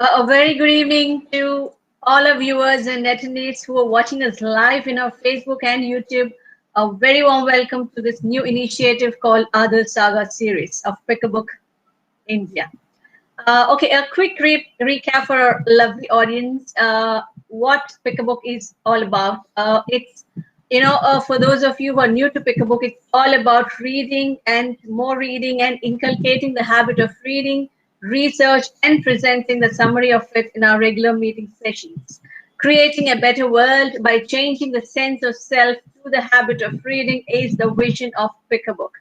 A very good evening to all our viewers and attendees who are watching us live in our Facebook and YouTube. A very warm welcome to this new initiative called Other Saga series of Pick a Book India. Okay, a quick recap for our lovely audience. What Pick a Book is all about. For those of you who are new to Pick a Book, it's all about reading and more reading and inculcating the habit of reading, research, and presenting the summary of it in our regular meeting sessions. Creating a better world by changing the sense of self through the habit of reading is the vision of Pick a Book.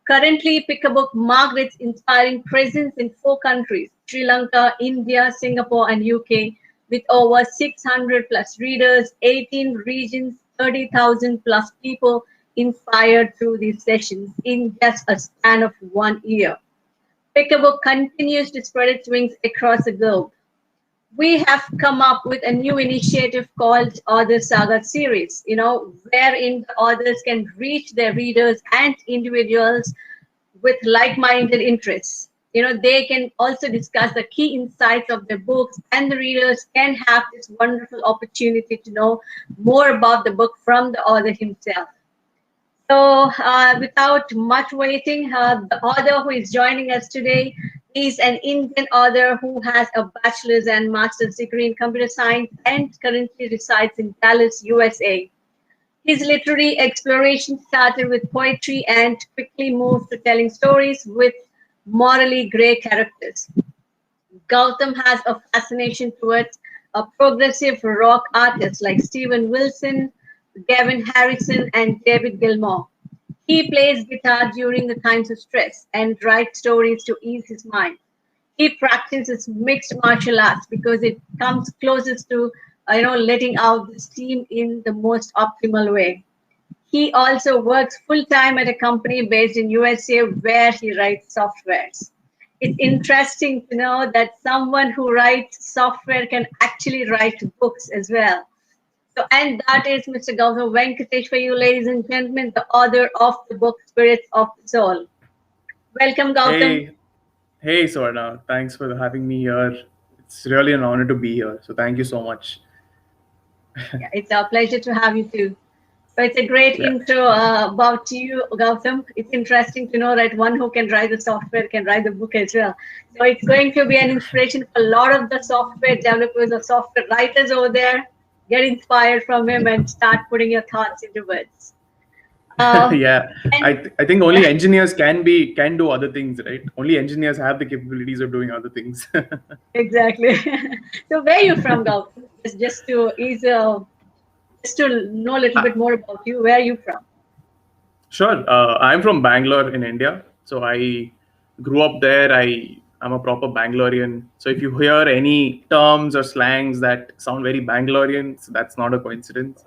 Currently, Pick a Book marked its inspiring presence in 4 countries, Sri Lanka, India, Singapore, and UK, with over 600 plus readers, 18 regions, 30,000 plus people inspired through these sessions in just a span of 1 year. Pick a Book continues to spread its wings across the globe. We have come up with a new initiative called Author Saga series, wherein the authors can reach their readers and individuals with like-minded interests. They can also discuss the key insights of their books, and the readers can have this wonderful opportunity to know more about the book from the author himself. So without much waiting, the author who is joining us today is an Indian author who has a bachelor's and master's degree in computer science and currently resides in Dallas, USA. His literary exploration started with poetry and quickly moved to telling stories with morally grey characters. Gautam has a fascination towards a progressive rock artists like Steven Wilson, Gavin Harrison, and David Gilmour. He plays guitar during the times of stress and writes stories to ease his mind. He practices mixed martial arts because it comes closest to letting out the steam in the most optimal way. He also works full-time at a company based in USA where he writes softwares. It's interesting to know that someone who writes software can actually write books as well. So, and that is Mr. Gautam Venkatesh for you, ladies and gentlemen, the author of the book Spirits of the Soul. Welcome, Gautam. Hey, Swarna. Thanks for having me here. It's really an honor to be here. So thank you so much. Yeah, it's our pleasure to have you too. So it's a great intro about you, Gautam. It's interesting to know that one who can write the software can write the book as well. So it's going to be an inspiration for a lot of the software developers or software writers over there. Get inspired from him and start putting your thoughts into words. I think only engineers can do other things, right? Only engineers have the capabilities of doing other things. Exactly. So where are you from, Gautam? Just to know a little bit more about you. Where are you from? Sure. I'm from Bangalore in India. So I grew up there. I'm a proper Bangalorean. So if you hear any terms or slangs that sound very Bangalorean, so that's not a coincidence.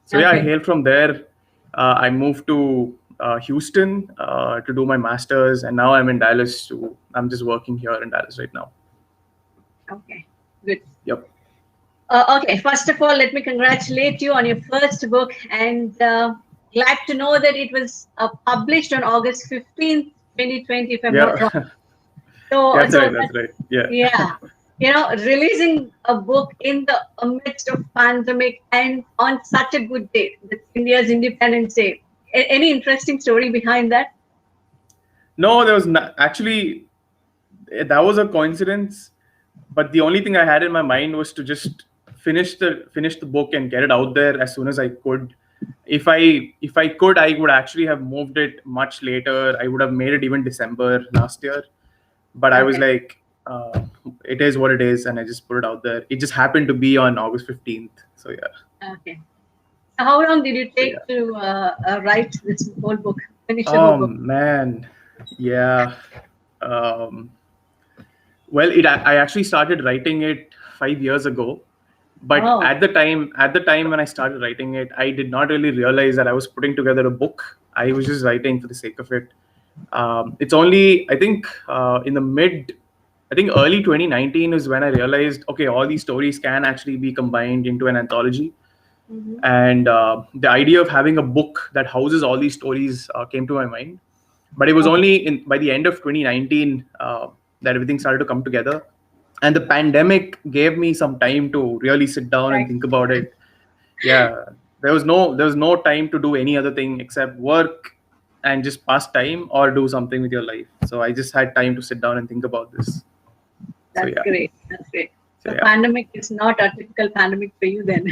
So I hail from there. I moved to Houston to do my master's, and now I'm in Dallas. I'm just working here in Dallas right now. Okay, good. Yep. Okay, first of all, let me congratulate you on your first book, and glad to know that it was published on August 15th, 2020, if I'm not wrong. That's right. Yeah. Releasing a book in the midst of pandemic and on such a good date, India's Independence Day. Any interesting story behind that? No, there was actually, that was a coincidence. But the only thing I had in my mind was to just finish the book and get it out there as soon as I could. If I could, I would actually have moved it much later. I would have made it even December last year. But I was like, it is what it is, and I just put it out there. It just happened to be on August 15th. So yeah. Okay. How long did it take to write this whole book? Finish the whole book? Man, yeah. Well, I actually started writing it 5 years ago, but at the time when I started writing it, I did not really realize that I was putting together a book. I was just writing for the sake of it. It's only, I think, early 2019 is when I realized, okay, all these stories can actually be combined into an anthology. Mm-hmm. And the idea of having a book that houses all these stories came to my mind. But it was only by the end of 2019 that everything started to come together. And the pandemic gave me some time to really sit down and Right. think about it. Yeah, there was no time to do any other thing except work and just pass time or do something with your life. So I just had time to sit down and think about this. So That's yeah, great. That's great. so So yeah. pandemic is not a typical pandemic for you then.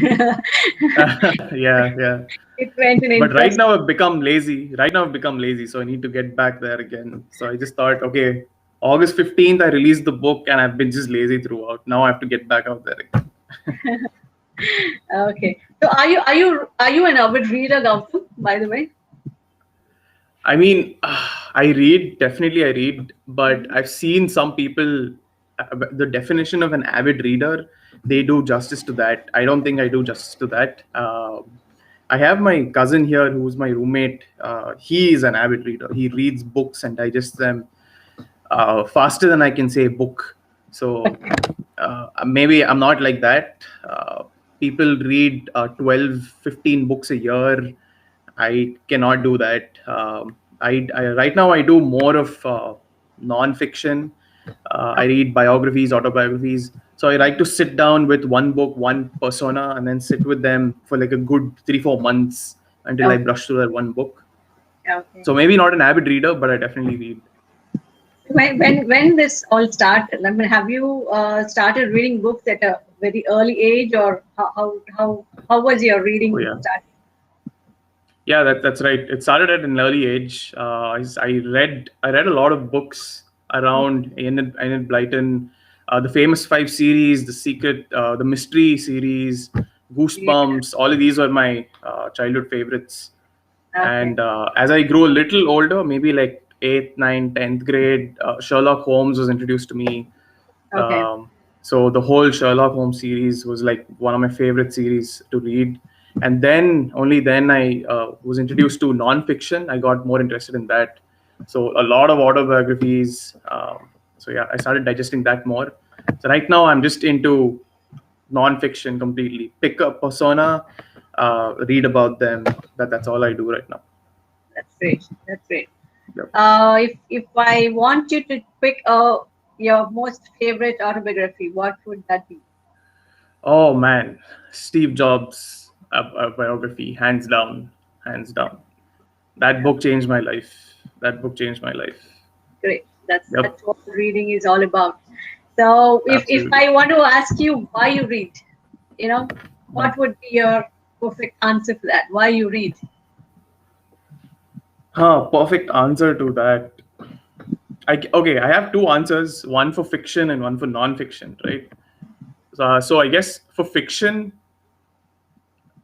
Yeah, yeah. It went in But right interest. now I've become lazy. Right now I've become lazy, so I need to get back there again. So I just thought, okay, August 15th I released the book, and I've been just lazy throughout. Now I have to get back out there again. Okay. So are you an avid reader, Gautam, by the way? I mean, I read, definitely I read, but Mhm. I've seen some people, the definition of an avid reader, they do justice to that. I don't think I do justice to that. I have my cousin here who's my roommate. He is an avid reader. He reads books and digests them faster than I can say book. So maybe I'm not like that. People read 12, 15 books a year. I cannot do that. I right now I do more of non-fiction. I Okay. read biographies, autobiographies. So I like to sit down with one book, one persona, and then sit with them for like a good 3, 4 months until I Okay. brush through that one book. Okay. So maybe not an avid reader, but I definitely read. When this all started, I mean, have you started reading books at a very early age, or how was your Oh reading yeah. start? Yeah, that's right. It started at an early age. I read a lot of books around Enid Blyton, the famous five series, the Secret, the Mystery series, Yeah. Goosebumps. All of these were my childhood favorites. Okay. And as I grew a little older, maybe like eighth, ninth, 10th grade, Sherlock Holmes was introduced to me. Okay. Um, so the whole Sherlock Holmes series was like one of my favorite series to read. And then only then I was introduced to nonfiction. I got more interested in that. So a lot of autobiographies. So yeah, I started digesting that more. So right now I'm just into nonfiction completely. Pick a persona, read about them. That's all I do right now. That's great. That's great. Yep. If I want you to pick your most favorite autobiography, what would that be? Oh man, Steve Jobs biography, hands down, hands down. That Yeah, book changed my life. That book changed my life. great. That's Yep, what reading is all about. So if absolutely. I want to ask you why you read, you know, what would be your perfect answer for that? Why you read? Huh, perfect answer to that. Okay, I have two answers, one for fiction and one for non-fiction, right? So I guess for fiction,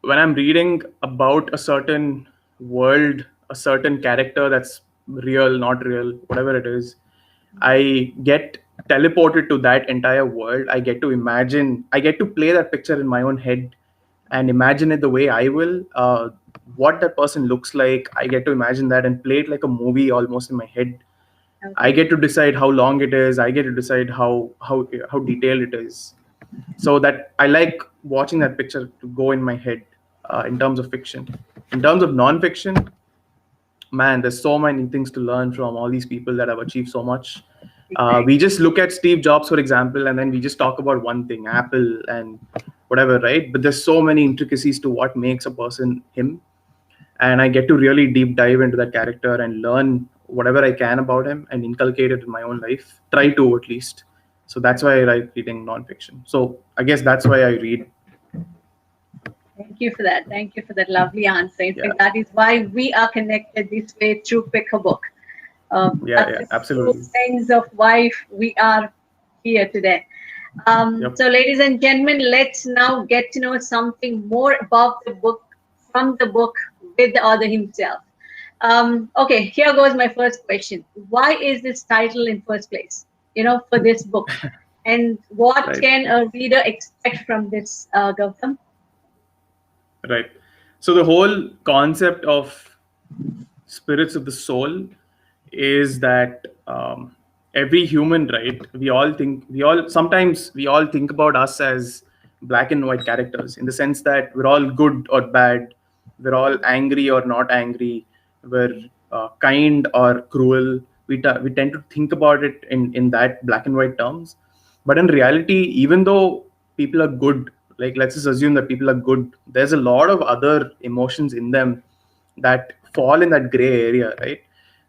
when I'm reading about a certain world, a certain character that's real, not real, whatever it is, I get teleported to that entire world. I get to imagine, I get to play that picture in my own head and imagine it the way I will. What that person looks like, I get to imagine that and play it like a movie almost in my head. I Okay. get to decide how long it is. I get to decide how detailed it is. So that I like watching that picture to go in my head in terms of fiction. In terms of non-fiction, man, there's so many things to learn from all these people that have achieved so much. We Exactly. just look at Steve Jobs, for example, and then we just talk about one thing, Apple and whatever, right? But there's so many intricacies to what makes a person him. And I get to really deep dive into that character and learn whatever I can about him and inculcate it in my own life. Try to at least. So that's why I like reading nonfiction. So I guess that's why I read. Thank you for that. Thank you for that lovely answer. In Yeah, fact, that is why we are connected this way through Pick a Book. yeah, That's yeah, the true absolutely. sense of why we are here today. Yep. So, ladies and gentlemen, let's now get to know something more about the book from the book with the author himself. Okay, here goes my first question. Why is this title in first place? For this book, and what Right. can a reader expect from this, Gautam? Right. So the whole concept of spirits of the soul is that every human, right, we all think about us as black and white characters, in the sense that we're all good or bad, we're all angry or not angry, we're kind or cruel. We tend to think about it in that black and white terms. But in reality, even though people are good, like let's just assume that people are good, there's a lot of other emotions in them that fall in that gray area, right?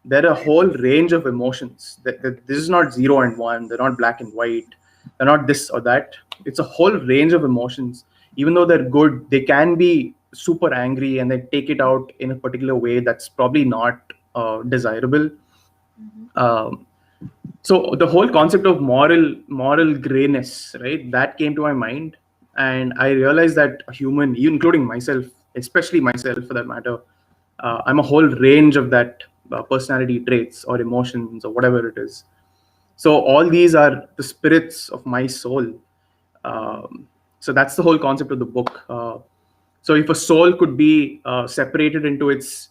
There are a whole range of emotions. This is not 0 and 1. They're not black and white. They're not this or that. It's a whole range of emotions. Even though they're good, they can be super angry and they take it out in a particular way that's probably not desirable. Um, so the whole concept of moral grayness, right, that came to my mind, and I realized that a human, including myself, especially myself for that matter, I'm a whole range of that personality traits or emotions or whatever it is. So all these are the spirits of my soul. So that's the whole concept of the book. So if a soul could be separated into its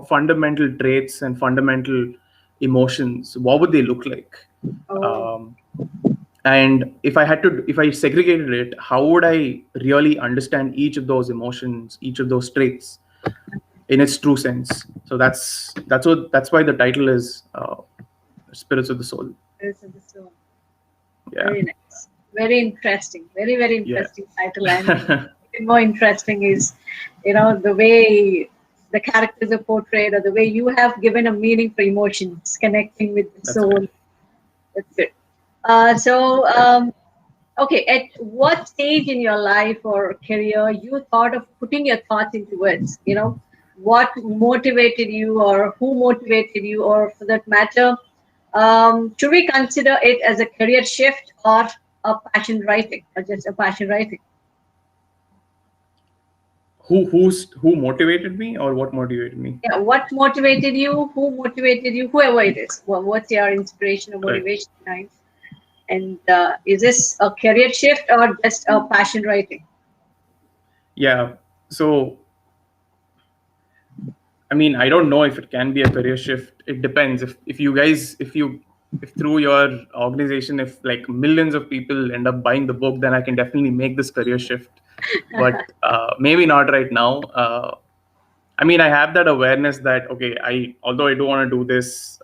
fundamental traits and fundamental emotions, what would they look like? Oh, um, and if I segregated it, how would I really understand each of those emotions, each of those traits in its true sense? So that's why the title is Spirits of the Soul. there's the soul. Yeah. Very nice. Very interesting. Very, very Yeah. interesting title. And even more interesting is, the way the characters are portrayed, or the way you have given a meaning for emotions, connecting with the That's soul. right. That's it. Okay, at what stage in your life or career you thought of putting your thoughts into words? What motivated you, or who motivated you, or for that matter, should we consider it as a career shift or a passion writing, or just a passion writing? Who motivated me, or what motivated me? Yeah, what motivated you? Who motivated you? Whoever it is, what's your inspiration or Right. motivation behind? And is this a career shift or just a passion writing? Yeah. So I mean, I don't know if it can be a career shift. It depends. If you guys, if through your organization, if like millions of people end up buying the book, then I can definitely make this career shift. But maybe not right now. I mean, I have that awareness that okay, although I do want to do this,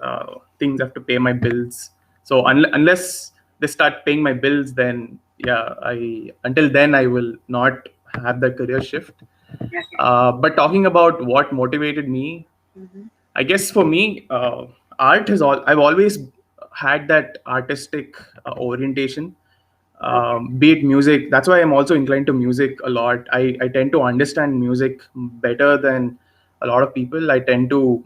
things have to pay my bills. So unless they start paying my bills, then yeah, I until then I will not have that career shift. Okay. But talking about what motivated me, Mhm. I guess for me, art has all. I've always had that artistic orientation. Okay. Be it music. That's why I'm also inclined to music a lot. I tend to understand music better than a lot of people. I tend to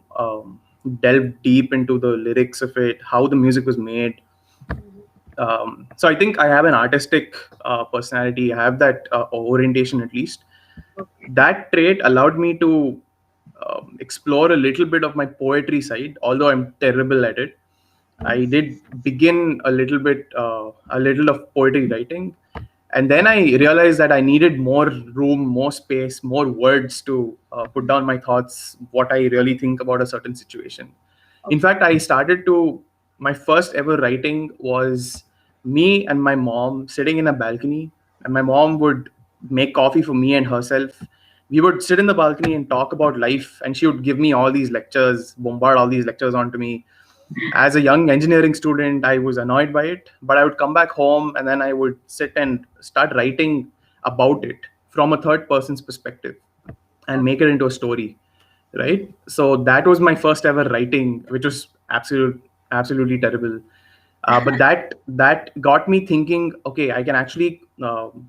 delve deep into the lyrics of it, how the music was made. Mhm. So I think I have an artistic personality. I have that orientation at least. Okay. That trait allowed me to explore a little bit of my poetry side, although I'm terrible at it. I did begin a little of poetry writing, and then I realized that I needed more room, more space, more words to put down my thoughts, what I really think about a certain situation. In Okay. fact, I started to my first ever writing was me and my mom sitting in a balcony, and my mom would make coffee for me and herself. We would sit in the balcony and talk about life, and she would give me all these lectures, bombard all these lectures onto me. As a young engineering student, I was annoyed by it, but I would come back home and then I would sit and start writing about it from a third person's perspective and make it into a story, right? So that was my first ever writing, which was absolutely terrible. But that got me thinking, okay, I can actually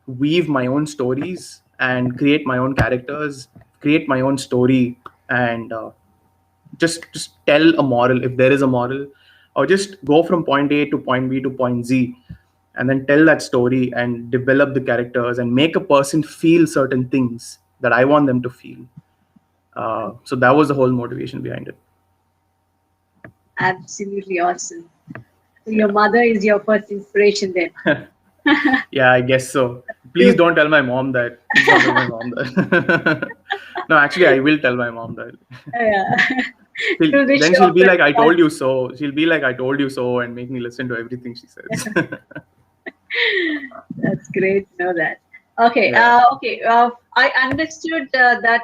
weave my own stories and create my own characters, create my own story, and just tell a moral if there is a moral, or just go from point A to point B to point Z, and then tell that story and develop the characters and make a person feel certain things that I want them to feel. So that was the whole motivation behind it. Absolutely awesome. So your Yeah. mother is your first inspiration then. Yeah, I guess so. Please Beautiful. don't tell my mom that. Please don't tell my mom that. No, actually, I will tell my mom that. Yeah. She'll, She'll be then she'll shocked be when like, "I she told you so." She'll be like, "I told you so," and make me listen to everything she says. That's great to know that. Okay, Yeah. okay. I understood that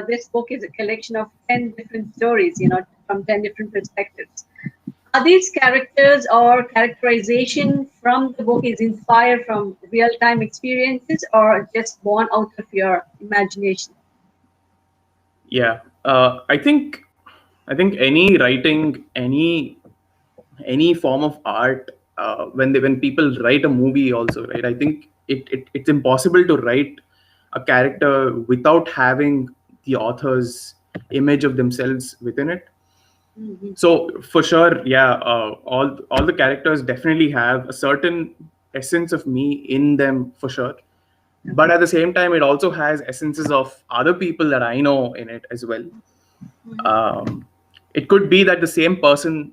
this book is a collection of 10 different stories, from 10 different perspectives. Are these characters or characterization from the book is inspired from real-time experiences or just born out of your imagination? Yeah, I think any writing, any form of art, when people write a movie also, right? I think it's impossible to write a character without having the author's image of themselves within it. Mhm. So for sure, yeah, all the characters definitely have a certain essence of me in them for sure. But Okay. at the same time, it also has essences of other people that I know in it as well. Mhm. um, it could be that the same person,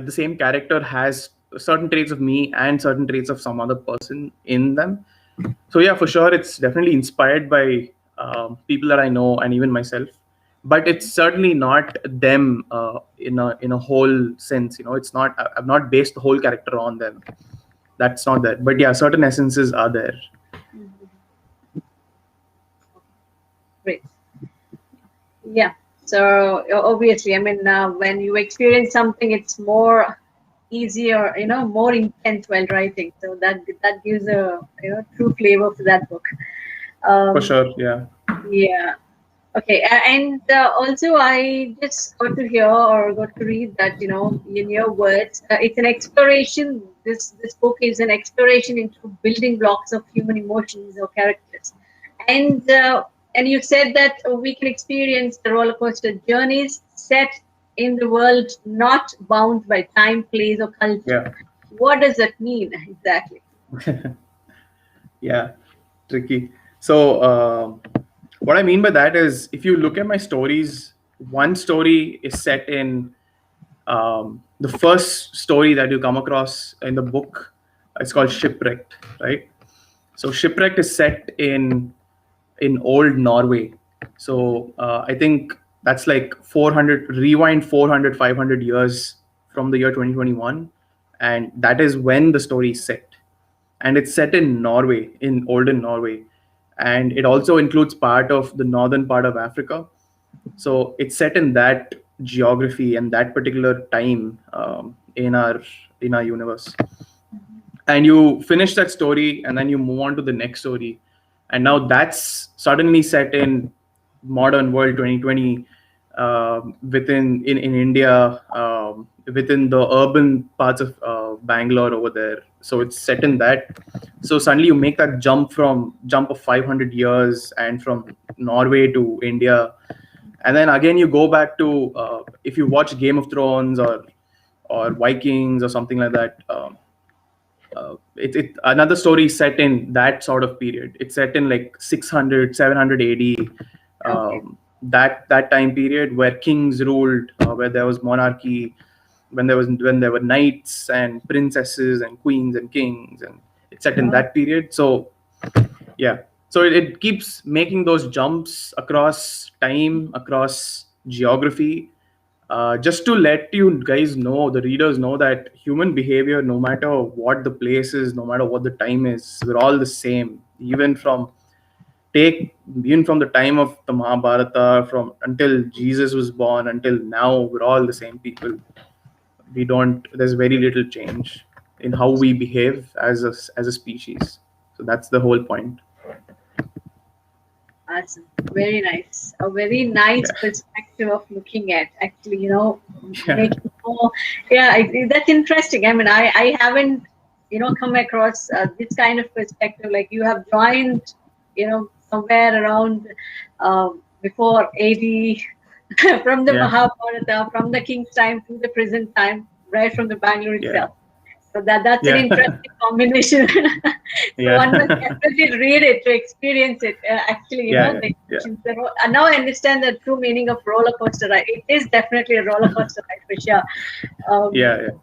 the same character has certain traits of me and certain traits of some other person in them. So yeah, for sure, it's definitely inspired by people that I know and even myself. But it's certainly not them in a whole sense. It's not. I've not based the whole character on them. That's not that. But yeah, certain essences are there. Mhm. Great. Yeah. So obviously, I mean, when you experience something, it's more easier, more intense while writing. So that gives a true flavor for that book. For Um, sure, yeah. yeah. Okay, and also I just got to hear or got to read that in your words, it's an exploration. This book is an exploration into building blocks of human emotions or characters, and and you said that we can experience the roller coaster journeys set in the world not bound by time, place, or culture. Yeah. What does that mean exactly? Yeah, tricky. So, what I mean by that is, if you look at my stories, one story is set in the first story that you come across in the book. It's called Shipwrecked, right? So, Shipwrecked is set in old Norway. So, I think that's like 400, rewind 400, 500 years from the year 2021. And that is when the story is set, and it's set in Norway, in olden Norway, and it also includes part of the northern part of Africa. So it's set in that geography and that particular time in our universe. And you finish that story, and then you move on to the next story, and now that's suddenly set in modern world 2020, in India, within the urban parts of Bangalore over there. So it's set in that. So suddenly you make that jump of 500 years, and from Norway to India, and then again you go back to, if you watch Game of Thrones or Vikings or something like that. It another story set in that sort of period. It's set in like 600, 700 AD, Okay. that time period where kings ruled, where there was monarchy, when there were knights and princesses and queens and kings, and it's set in Uh, that period. So yeah, so it keeps making those jumps across time, across geography, just to let you guys know, the readers know, that human behavior, no matter what the place is, no matter what the time is, we're all the same. Even from the time of the Mahabharata, from until Jesus was born until now, we're all the same people. We don't There's very little change in how we behave as a species. So that's the whole point. Awesome. Very nice. A very nice Yeah. perspective of looking at actually, Yeah. making more. Yeah, that's interesting. I mean, I haven't, come across this kind of perspective. Like you have joined, somewhere around before AD, from the Yeah. Mahabharata, from the king's time to the present time, right from the Bangalore Yeah. itself. So that's an Yeah. interesting combination. So one must Yeah. definitely read it to experience it. Actually, Yeah. the Yeah. emotions. Now I understand the true meaning of roller coaster ride. It is definitely a roller coaster ride for sure. Um, Yeah. Yeah.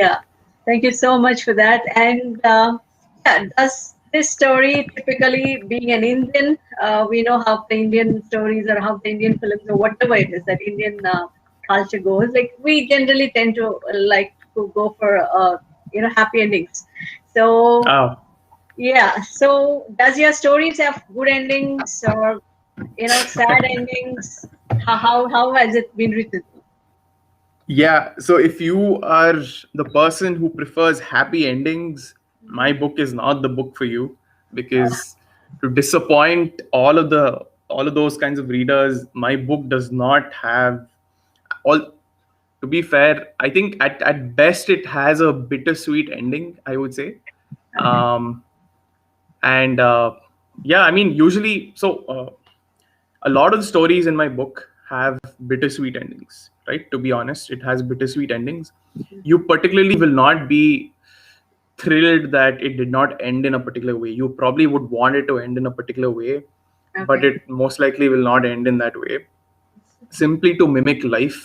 yeah, thank you so much for that. And yeah, does this story typically being an Indian? We know how the Indian stories or how the Indian films or whatever it is that Indian culture goes. Like we generally tend to like to go for happy endings. So Oh, yeah. So does your stories have good endings or sad endings? How has it been written? Yeah, so if you are the person who prefers happy endings, my book is not the book for you, because to disappoint all of those kinds of readers, my book does not have all. To be fair, I think at best it has a bittersweet ending, I would say. Okay. um and yeah, I mean, usually, a lot of the stories in my book have bittersweet endings, right? To be honest, it has bittersweet endings. You particularly will not be thrilled that it did not end in a particular way. You probably would want it to end in a particular way, but Okay. it most likely will not end in that way, simply to mimic life.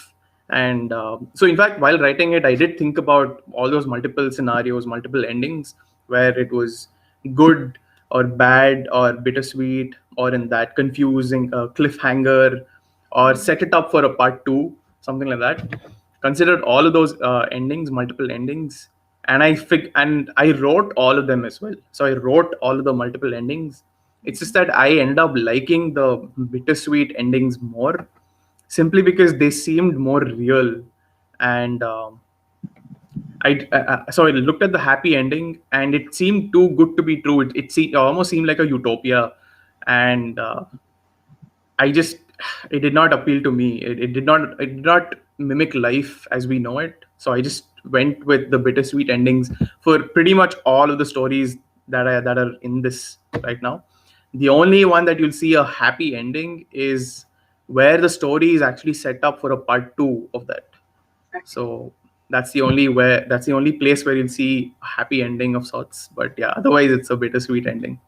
And so, in fact, while writing it, I did think about all those multiple scenarios, multiple endings, where it was good or bad or bittersweet, or in that confusing cliffhanger, or set it up for a part two, something like that. Considered all of those endings, multiple endings, and I wrote all of them as well. So I wrote all of the multiple endings. It's just that I end up liking the bittersweet endings more, simply because they seemed more real. And so I looked at the happy ending, and it seemed too good to be true. It almost seemed like a utopia, and I just it did not appeal to me. It did not mimic life as we know it. So I just went with the bittersweet endings for pretty much all of the stories that are in this right now. The only one that you'll see a happy ending is where the story is actually set up for a part two of that. Okay. So that's the only place where you'll see a happy ending of sorts. But yeah, otherwise it's a bittersweet ending,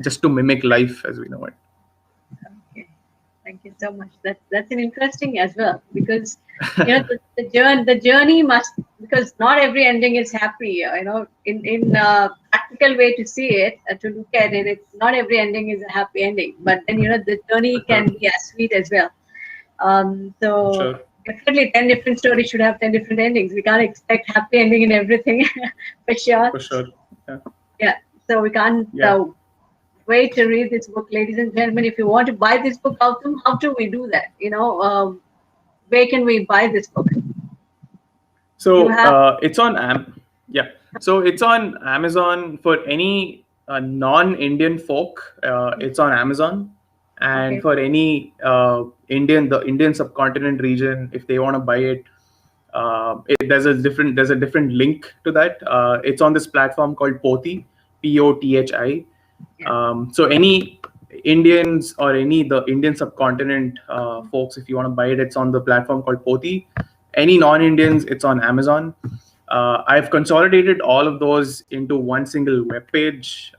just to mimic life as we know it. Okay. Thank you so much. That's an interesting as well, because the journey must, because not every ending is happy. In practical way to see it, to look at it, it's not every ending is a happy ending. But then the journey For sure. can be as sweet as well. So Sure. definitely 10 different stories should have 10 different endings. We can't expect happy ending in everything, for sure. For sure. Yeah. Yeah. So we can't Yeah. wait to read this book, ladies and gentlemen. If you want to buy this book, how do we do that? Where can we buy this book? You So have it's on yeah. So it's on Amazon for any non-Indian folk. It's on Amazon, and okay, for any the Indian subcontinent region, if they want to buy it, there's a different link to that. It's on this platform called Poti, Pothi. yeah, So any Indians or any the Indian subcontinent folks, if you want to buy it, it's on the platform called Poti. Any non-Indians, it's on Amazon. I've consolidated all of those into one single web page.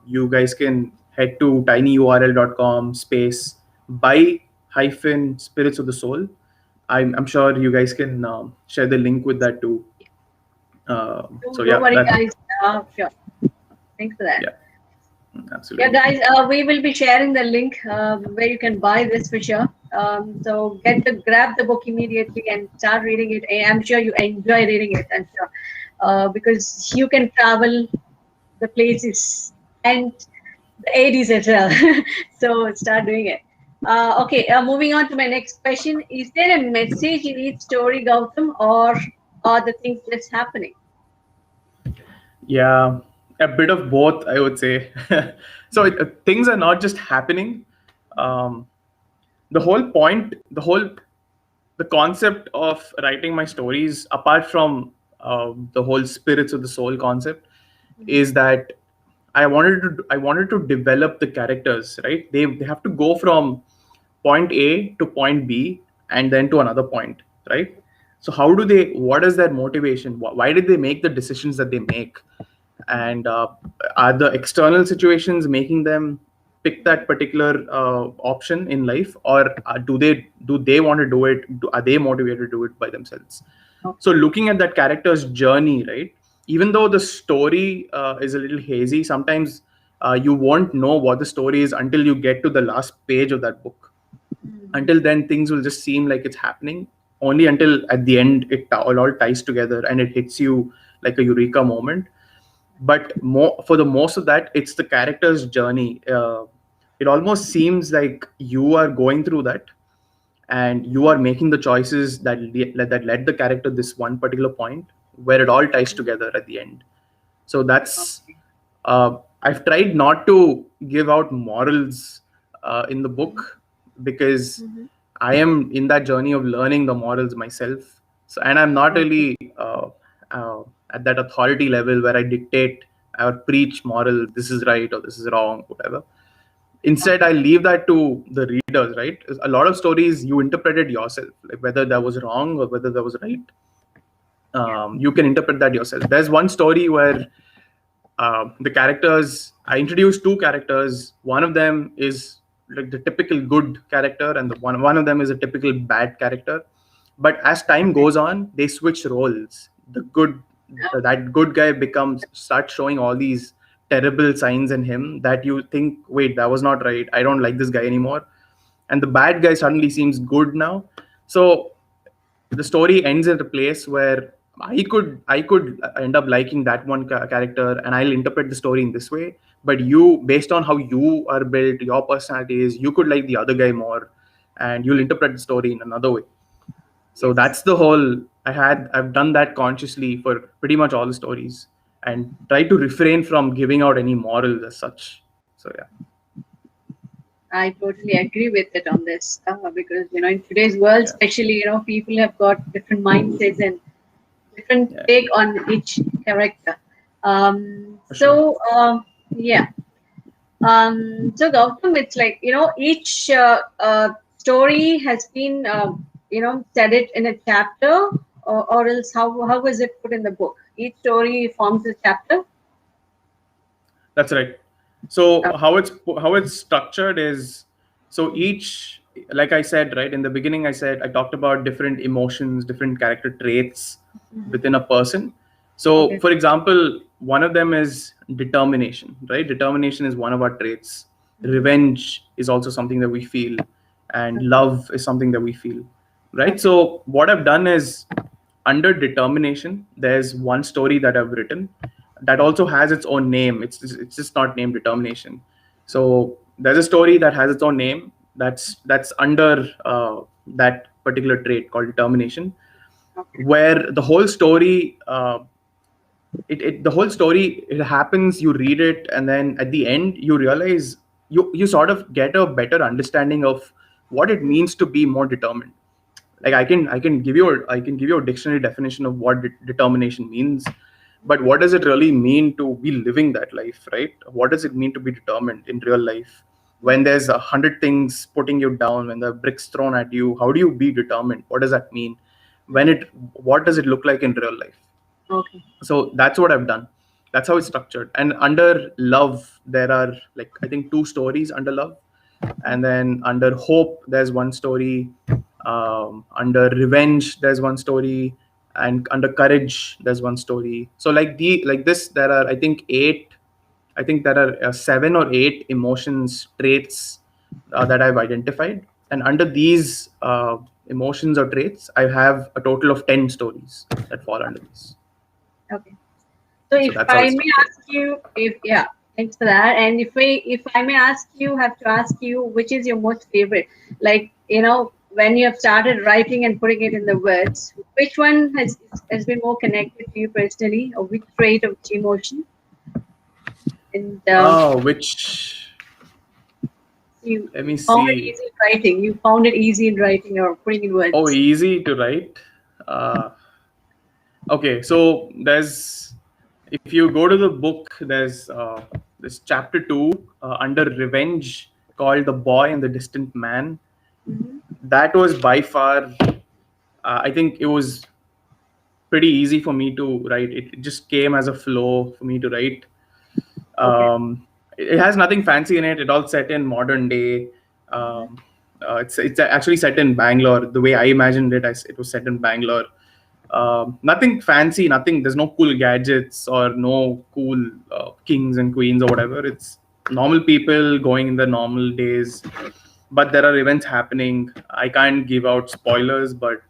You guys can head to tinyurl.com space buy hyphen spirits of the soul. I'm sure you guys can share the link with that too. So don't yeah, worry, that guys. Sure. Thanks for that. yeah, Yeah, absolutely. guys, we will be sharing the link where you can buy this for sure. So grab the book immediately and start reading it. I'm sure you enjoy reading it. I'm sure, because you can travel the places and the 80s as well. So start doing it. Okay, moving on to my next question. Is there a message in each story, Gautam, or are the things just happening? Yeah, a bit of both, I would say. So things are not just happening. Um, the whole point, the concept of writing my stories, apart from the whole spirits of the soul concept, is that I wanted to develop the characters. Right, they have to go from point A to point B and then to another point. Right. So how do they? What is their motivation? Why did they make the decisions that they make? And are the external situations making them pick that particular option in life, or do they want to do it? Are they motivated to do it by themselves? Okay. So looking at that character's journey, right, even though the story is a little hazy, sometimes you won't know what the story is until you get to the last page of that book. Until then, things will just seem like it's happening, only until at the end all ties together and it hits you like a eureka moment. But more for the most of that, it's the character's journey. It almost seems like you are going through that, and you are making the choices that led the character this one particular point where it all ties together at the end. So that's Okay. I've tried not to give out morals in the book because Mhm. I am in that journey of learning the morals myself. So, and I'm not Okay. really uh, at that authority level where I dictate or preach moral. This is right or this is wrong, whatever. Instead, I Okay. leave that to the readers. Right? A lot of stories you interpret it yourself, like whether that was wrong or whether that was right. Yeah. You can interpret that yourself. There's one story where the characters I introduced two characters. One of them is like the typical good character, and one of them is a typical bad character. But as time Okay. goes on, they switch roles. That good guy becomes starts showing all these terrible signs in him that you think, wait, that was not right. I don't like this guy anymore. And the bad guy suddenly seems good now. So the story ends at a place where I could end up liking that one character, and I'll interpret the story in this way. But you, based on how you are built, your personality is, you could like the other guy more, and you'll interpret the story in another way. So Yes. that's the whole. I've done that consciously for pretty much all the stories, and try to refrain from giving out any morals as such. So yeah, I totally agree with it on this because in today's world, yeah, especially people have got different mindsets and different yeah, take on each character. for sure. Yeah. So Gautam, it's like each story has been said it in a chapter, or else how is it put in the book? Each story forms a chapter. That's right. So Okay. how it's structured is, so each, like I said right in the beginning, I talked about different emotions, different character traits Mhm. within a person. So Okay. for example, one of them is determination, right? Determination is one of our traits. Mhm. Revenge is also something that we feel, and Okay. love is something that we feel, right? Okay. So what I've done is, under determination, there's one story that I've written that also has its own name. It's just not named determination. So there's a story that has its own name that's under that particular trait called determination, Okay. where the whole story the whole story, it happens, you read it, and then at the end you realize, you sort of get a better understanding of what it Mhm. means to be more determined. Like I can give you a dictionary definition of what determination means, but what does it really mean to be living that life, right? What does it mean to be determined in real life when Mhm. there's 100 things putting you down, when there are bricks thrown at you? How do you be determined? What does that mean? when Mhm. it what does it look like in real life? Okay. So that's what I've done. That's how it's structured. And under love, there are, like, I think two stories under love, and then under hope there's one story, under revenge there's one story, and under courage there's one story. So like this, there are, I think there are 7 or 8 emotions traits that I've identified, and under these emotions or traits I have a total of 10 stories that fall under this. Okay. So So if that's how I it's may structured. ask you, if yeah, thanks for that. And if I may ask you, have to ask you, which is your most favorite? Like when you have started writing and putting it in the words, which one has been more connected to you personally, or which trait of which emotion? And Which you let me found it see. easy in writing. You found it easy in writing or putting in Oh, words. easy to write. Uh, okay, so if you go to the book, there's this chapter 2 under revenge, called "The Boy and the Distant Man." Hmm. That was by far, I think it was pretty easy for me to write. It just came as a flow for me to write. Okay. It has nothing fancy in it. It all set in modern day. Hmm. It's actually set in Bangalore. The way I imagined it, it was set in Bangalore. Nothing fancy, nothing. There's no cool gadgets or no cool kings and queens or whatever. It's normal people going in their normal days, but there are events happening. I can't give out spoilers, but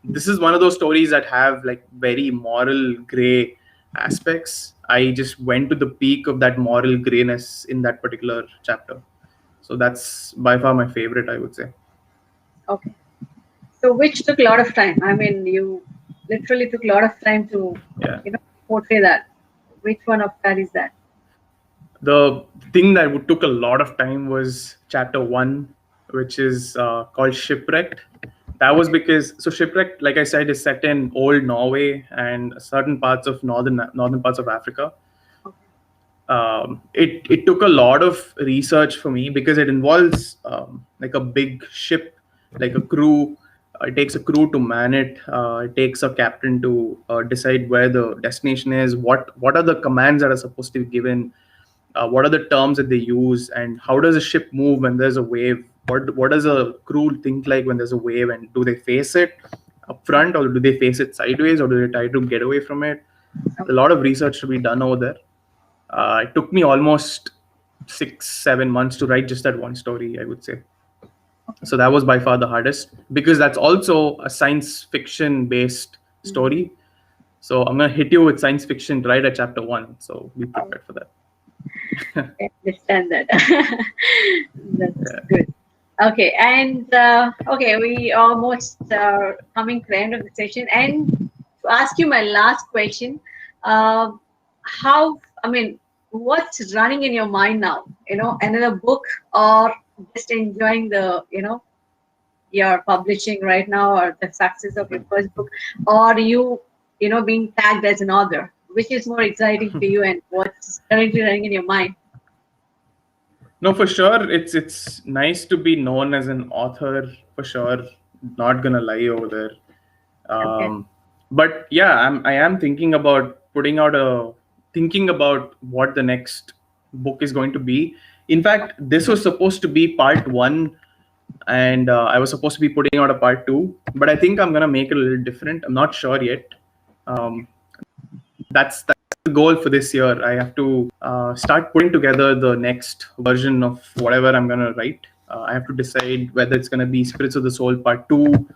this is one of those stories that have like very moral gray aspects. I just went to the peak of that moral grayness in that particular chapter. So that's by far my favorite, I would say. Okay. So which took a lot of time. I mean, you literally took a lot of time to, Yeah. portray that. Which one of that is that? The thing that took a lot of time was chapter one, which is called Shipwrecked. That was because so Shipwrecked, like I said, is set in old Norway and certain parts of northern parts of Africa. Okay. It took a lot of research for me because it involves like a big ship, like a crew. It takes a crew to man it. It takes a captain to decide where the destination is. What are the commands that are supposed to be given? What are the terms that they use? And how does a ship move when there's a wave? What does a crew think like when there's a wave? And do they face it up front, or do they face it sideways, or do they try to get away from it? A lot of research to be done over there. It took me almost 6 7 months to write just that one story, I would say. So that was by far the hardest because that's also a science fiction based Mhm. story. So I'm gonna hit you with science fiction right at chapter one. So be Oh, prepared for that. I understand that. That's Yeah. good. Okay, and okay, we are almost coming to the end of the session. And to ask you my last question, uh, how, I mean, what's running in your mind now? Another book, or just enjoying the, your publishing right now, or the success of your first book, or being tagged as an author? Which is more exciting for you, and what's currently running in your mind? No, for sure. It's nice to be known as an author for sure. Not gonna lie over there. Okay. But yeah, I am thinking about thinking about what the next book is going to be. In fact, this was supposed to be part one, and I was supposed to be putting out a part two. But I think I'm gonna make it a little different. I'm not sure yet. Um, that's the goal for this year. I have to start putting together the next version of whatever I'm gonna write. I have to decide whether it's gonna be Spirits of the Soul Part Two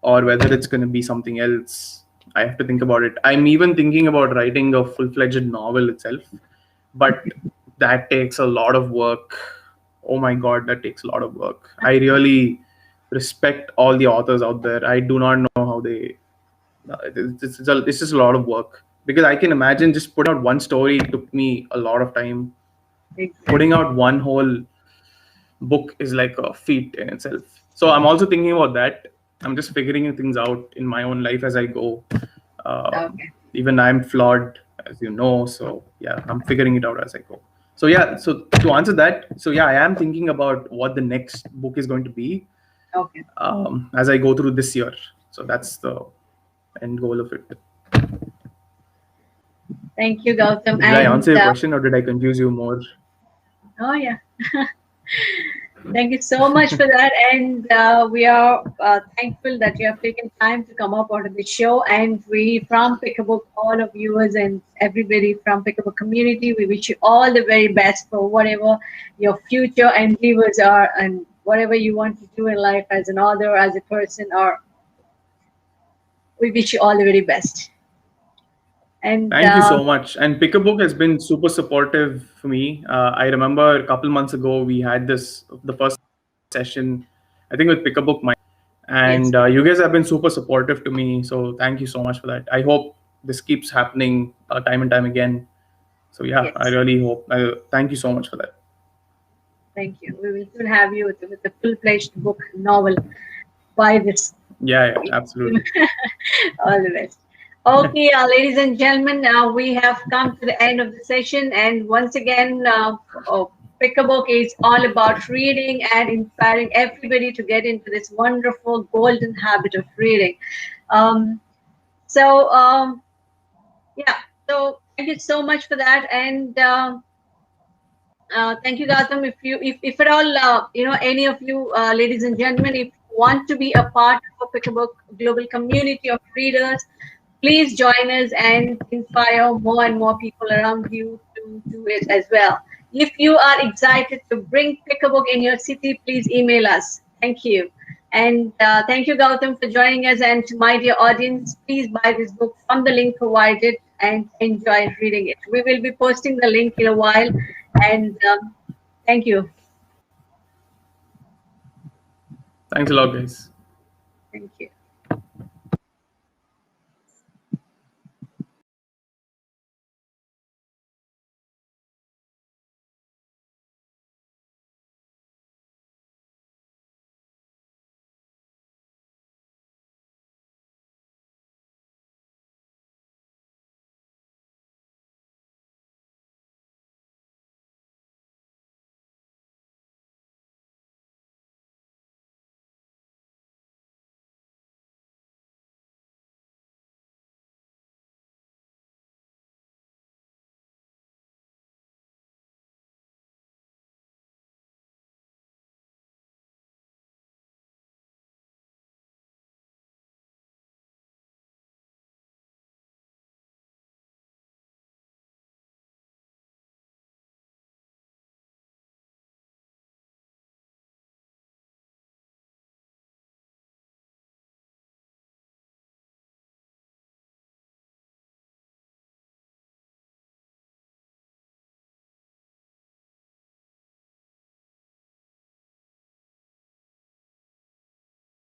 or whether it's gonna be something else. I have to think about it. I'm even thinking about writing a full-fledged novel itself, but that takes a lot of work. Oh my god, that takes a lot of work. I really respect all the authors out there. I do not know how they it's just a lot of work because I can imagine just putting out one story took me a lot of time. Putting Exactly. out one whole book is like a feat in itself. So I'm also thinking about that. I'm just figuring things out in my own life as I go. Okay. Even I'm flawed, as you know. So yeah, I'm figuring it out as I go. So yeah, so to answer that, so yeah, I am thinking about what the next book is going to be Okay. as I go through this year. So that's the end goal of it. Thank you, Gautam. Did I And answer your question or did I confuse you more? oh yeah, thank you so much for that. And we are thankful that you have taken time to come up onto the show. And we from Pickabook, all of viewers and everybody from Pickabook community, we wish you all the very best for whatever your future endeavors are, and whatever you want to do in life as an author, as a person, or we wish you all the very best. And Thank you so much. And Pick a Book has been super supportive for me. I remember a couple months ago we had the first session, I think with Pick a Book, yes, and you guys have been super supportive to me. So thank you so much for that. I hope this keeps happening time and time again. So yeah, I yes. really hope. Thank you so much for that. Thank you. We will soon have you with a full-fledged book novel by this. Yeah, yeah, absolutely. All the best. Okay, ladies and gentlemen, now we have come to the end of the session, and once again, Pick a Book is all about reading and inspiring everybody to get into this wonderful golden habit of reading. Um, so, yeah, so thank you so much for that, and thank you, Gautam. If at all, any of you, ladies and gentlemen, if you want to be a part of a Pick a Book global community of readers, please join us and inspire more and more people around you to do it as well. If you are excited to bring Pick a Book in your city, please email us. Thank you. And thank you, Gautam, for joining us. And to my dear audience, please buy this book from the link provided and enjoy reading it. We will be posting the link in a while. And thank you. Thank you so much. Thanks a lot, guys.